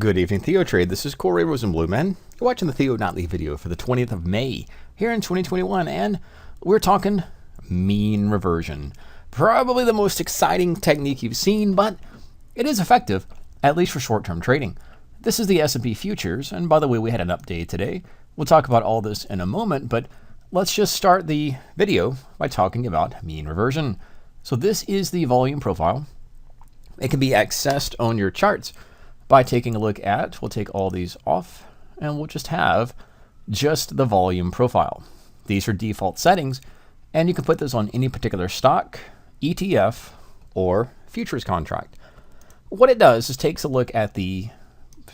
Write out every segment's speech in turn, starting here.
Good evening, TheoTrade. This is Corey Rosenblum, man. You're watching the Theo Nightly video for the 20th of May here in 2021, and we're talking mean reversion. Probably the most exciting technique you've seen, but it is effective, at least for short-term trading. This is the S&P futures, and by the way, we had an update today. We'll talk about all this in a moment, but let's just start the video by talking about mean reversion. So this is the volume profile. It can be accessed on your charts by taking a look at, we'll take all these off, and we'll just have just the volume profile. These are default settings, and you can put this on any particular stock, ETF, or futures contract. What it does is takes a look at the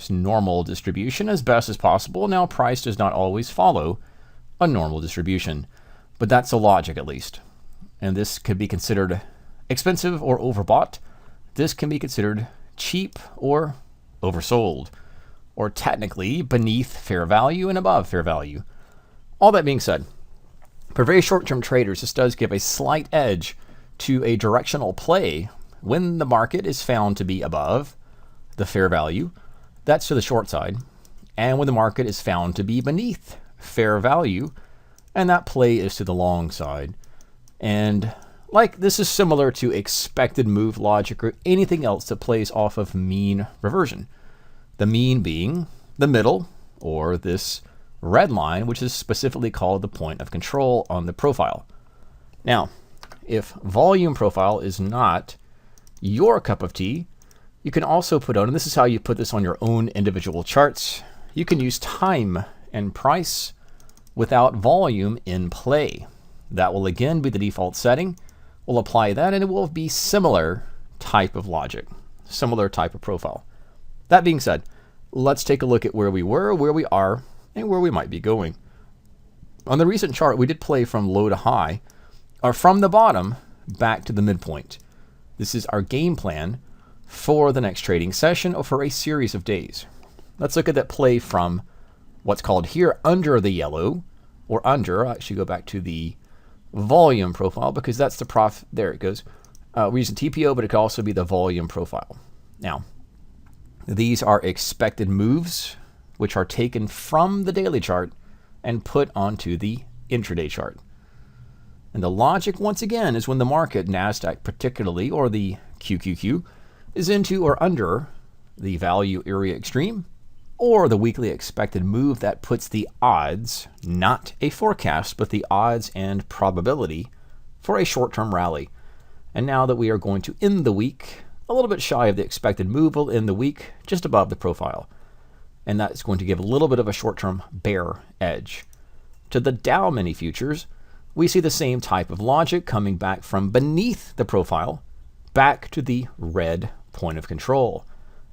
normal distribution as best as possible. Now, price does not always follow a normal distribution, but that's the logic at least. And this could be considered expensive or overbought. This can be considered cheap or oversold, or technically beneath fair value and above fair value. All that being said, for very short-term traders, this does give a slight edge to a directional play when the market is found to be above the fair value. That's to the short side. And when the market is found to be beneath fair value, and that play is to the long side. And like this is similar to expected move logic or anything else that plays off of mean reversion. The mean being the middle, or this red line, which is specifically called the point of control on the profile. Now, if volume profile is not your cup of tea, you can also put on, and this is how you put this on your own individual charts, you can use time and price without volume in play. That will again be the default setting. We'll apply that and it will be similar type of logic, similar type of profile. That being said, let's take a look at where we were, where we are, and where we might be going. On the recent chart, we did play from low to high, or from the bottom back to the midpoint. This is our game plan for the next trading session or for a series of days. Let's look at that play from what's called here under the yellow, or under, I'll actually go back to the volume profile because that's the there it goes. We use the TPO, but it could also be the volume profile. Now, these are expected moves, which are taken from the daily chart and put onto the intraday chart. And the logic, once again, is when the market, Nasdaq particularly, or the QQQ, is into or under the value area extreme, or the weekly expected move that puts the odds, not a forecast, but the odds and probability for a short-term rally. And now that we are going to end the week a little bit shy of the expected move, we'll end the week just above the profile. And that's going to give a little bit of a short-term bear edge. To the Dow mini futures, we see the same type of logic coming back from beneath the profile back to the red point of control.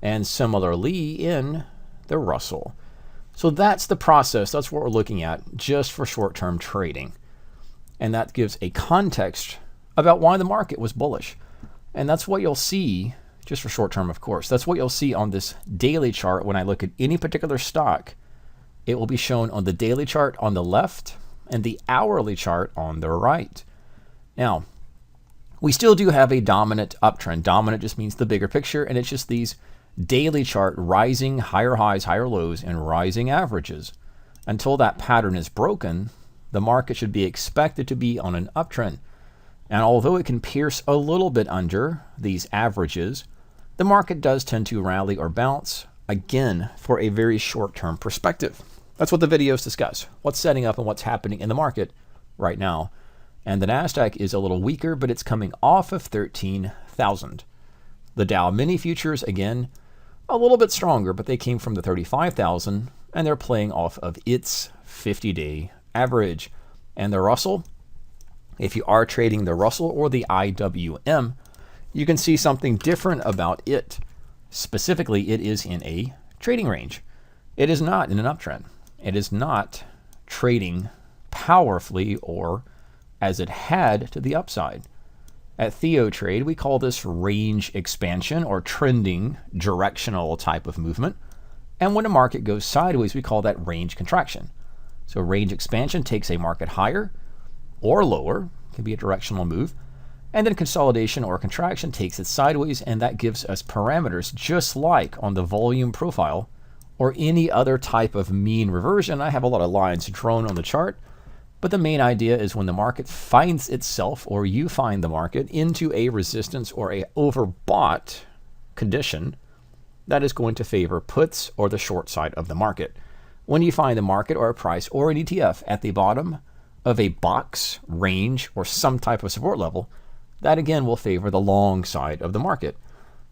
And similarly in the Russell. So that's the process. That's what we're looking at just for short-term trading. And that gives a context about why the market was bullish. And that's what you'll see, just for short-term, of course. That's what you'll see on this daily chart when I look at any particular stock. It will be shown on the daily chart on the left and the hourly chart on the right. Now, we still do have a dominant uptrend. Dominant just means the bigger picture, and it's just these daily chart rising, higher highs, higher lows, and rising averages. Until that pattern is broken, the market should be expected to be on an uptrend. And although it can pierce a little bit under these averages, the market does tend to rally or bounce, again, for a very short-term perspective. That's what the videos discuss, what's setting up and what's happening in the market right now. And the Nasdaq is a little weaker, but it's coming off of 13,000. The Dow mini futures, again, a little bit stronger, but they came from the 35,000, and they're playing off of its 50-day average. And the Russell, if you are trading the Russell or the IWM, you can see something different about it. Specifically, it is in a trading range. It is not in an uptrend. It is not trading powerfully or as it had to the upside. At TheoTrade, we call this range expansion or trending directional type of movement. And when a market goes sideways, we call that range contraction. So range expansion takes a market higher or lower, can be a directional move, And then consolidation or contraction takes it sideways, and that gives us parameters just like on the volume profile or any other type of mean reversion. I have a lot of lines drawn on the chart, but the main idea is when the market finds itself, or you find the market, into a resistance or a overbought condition, that is going to favor puts or the short side of the market. When you find the market or a price or an ETF at the bottom of a box, range, or some type of support level, that again will favor the long side of the market.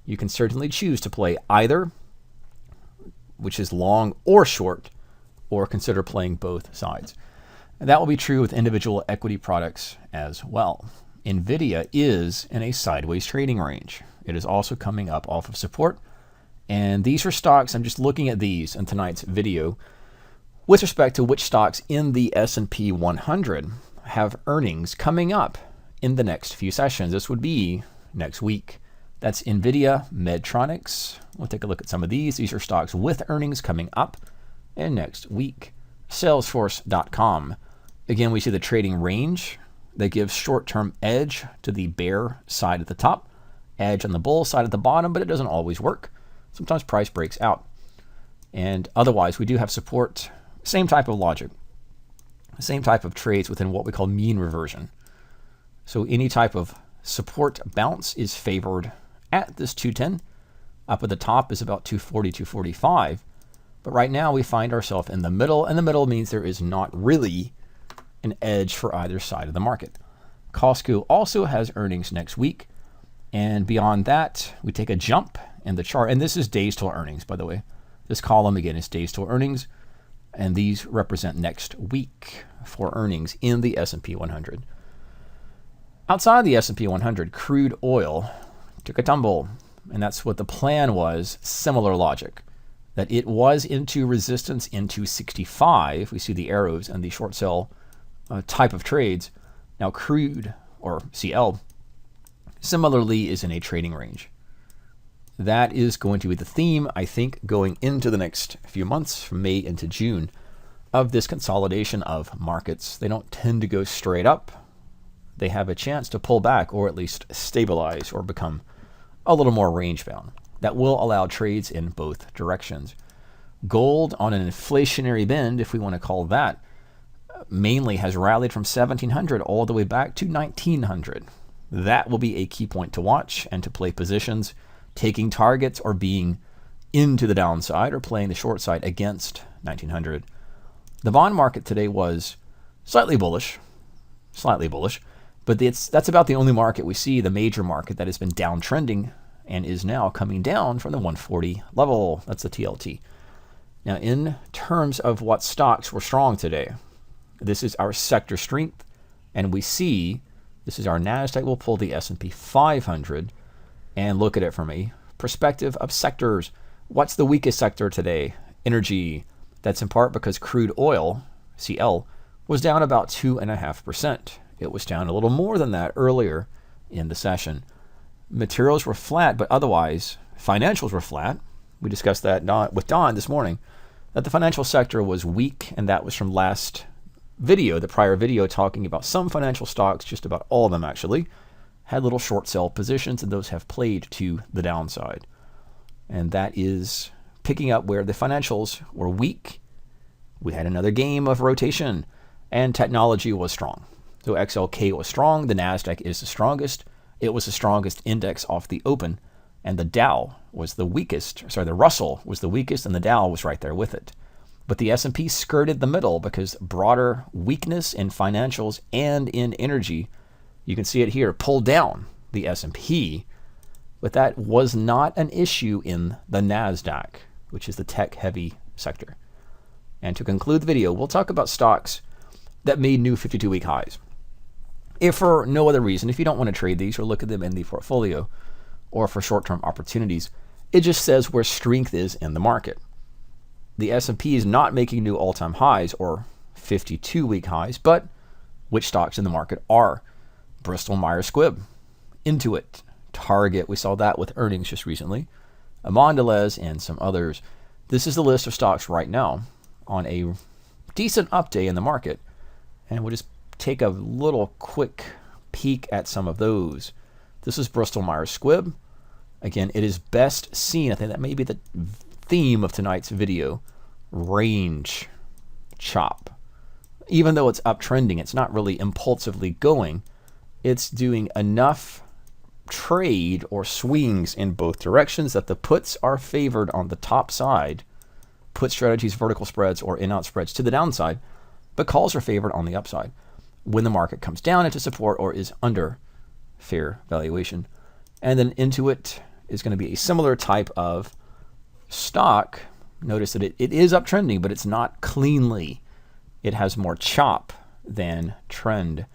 You can certainly choose to play either, which is long or short, or consider playing both sides. And that will be true with individual equity products as well. NVIDIA is in a sideways trading range. It is also coming up off of support. And these are stocks, I'm just looking at these in tonight's video, with respect to which stocks in the S&P 100 have earnings coming up in the next few sessions. This would be next week. That's NVIDIA, Medtronics. We'll take a look at some of these. These are stocks with earnings coming up in next week. Salesforce.com. Again, we see the trading range that gives short-term edge to the bear side at the top, edge on the bull side at the bottom, but it doesn't always work. Sometimes price breaks out. And otherwise, we do have support, same type of logic, same type of trades within what we call mean reversion. So any type of support bounce is favored at this 210. Up at the top is about 240, 245. But right now we find ourselves in the middle, and the middle means there is not really an edge for either side of the market. Costco also has earnings next week. And beyond that, we take a jump in the chart. And this is days till earnings, by the way. This column, again, is days till earnings. And these represent next week for earnings in the S&P 100. Outside the S&P 100, crude oil took a tumble, and that's what the plan was. Similar logic, that it was into resistance into 65. We see the arrows and the short sell type of trades. Now crude, or CL, similarly is in a trading range. That is going to be the theme, I think, going into the next few months, from May into June, of this consolidation of markets. They don't tend to go straight up. They have a chance to pull back, or at least stabilize, or become a little more range bound. That will allow trades in both directions. Gold on an inflationary bend, if we want to call that, mainly has rallied from 1700 all the way back to 1900. That will be a key point to watch and to play positions, taking targets or being into the downside or playing the short side against 1900. The bond market today was slightly bullish, but that's about the only market we see, the major market, that has been downtrending and is now coming down from the 140 level. That's the TLT. Now, in terms of what stocks were strong today, this is our sector strength, and we see this is our Nasdaq. We'll pull the S&P 500 and look at it from a perspective of sectors. What's the weakest sector today? Energy. That's in part because crude oil, CL, was down about 2.5%. It was down a little more than that earlier in the session. Materials were flat, but otherwise, financials were flat. We discussed that with Don this morning, that the financial sector was weak, and that was from last video, the prior video, talking about some financial stocks, just about all of them actually, had little short sell positions, and those have played to the downside. And that is picking up where the financials were weak. We had another game of rotation, and technology was strong. So XLK was strong. The Nasdaq is the strongest. It was the strongest index off the open, and the Dow was the weakest. Sorry, the Russell was the weakest, and the Dow was right there with it. But the S&P skirted the middle because broader weakness in financials and in energy, you can see it here, pulled down the S&P, but that was not an issue in the Nasdaq, which is the tech-heavy sector. And to conclude the video, we'll talk about stocks that made new 52-week highs. If for no other reason, if you don't want to trade these or look at them in the portfolio or for short-term opportunities, it just says where strength is in the market. The S&P is not making new all-time highs or 52-week highs, but which stocks in the market are? Bristol Myers Squibb, Intuit, Target, we saw that with earnings just recently, Mondelez, and some others. This is the list of stocks right now on a decent up day in the market, and we'll just take a little quick peek at some of those. This is Bristol Myers Squibb. Again, it is best seen, I think that may be the theme of tonight's video, range chop. Even though it's uptrending, it's not really impulsively going. It's doing enough trade or swings in both directions that the puts are favored on the top side, put strategies, vertical spreads, or in-out spreads to the downside, but calls are favored on the upside when the market comes down into support or is under fair valuation. And then Intuit is going to be a similar type of stock. Notice that it is uptrending, but it's not cleanly. It has more chop than trend.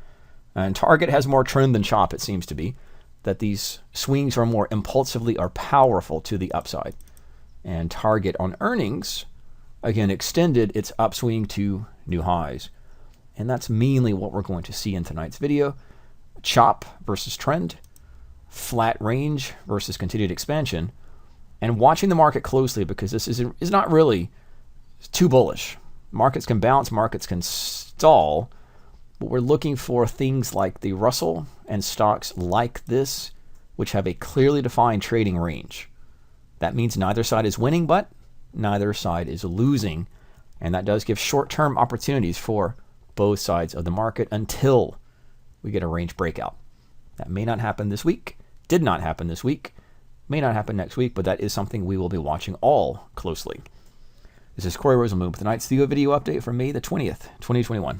And Target has more trend than chop, it seems to be, that these swings are more impulsively or powerful to the upside. And Target on earnings, again, extended its upswing to new highs. And that's mainly what we're going to see in tonight's video. Chop versus trend, flat range versus continued expansion, and watching the market closely, because this is not really too bullish. Markets can bounce, markets can stall, but we're looking for things like the Russell and stocks like this, which have a clearly defined trading range. That means neither side is winning, but neither side is losing. And that does give short-term opportunities for both sides of the market until we get a range breakout. That may not happen this week, did not happen this week, may not happen next week, but that is something we will be watching all closely. This is Corey Rosenblum with tonight's Theo video update for May the 20th, 2021.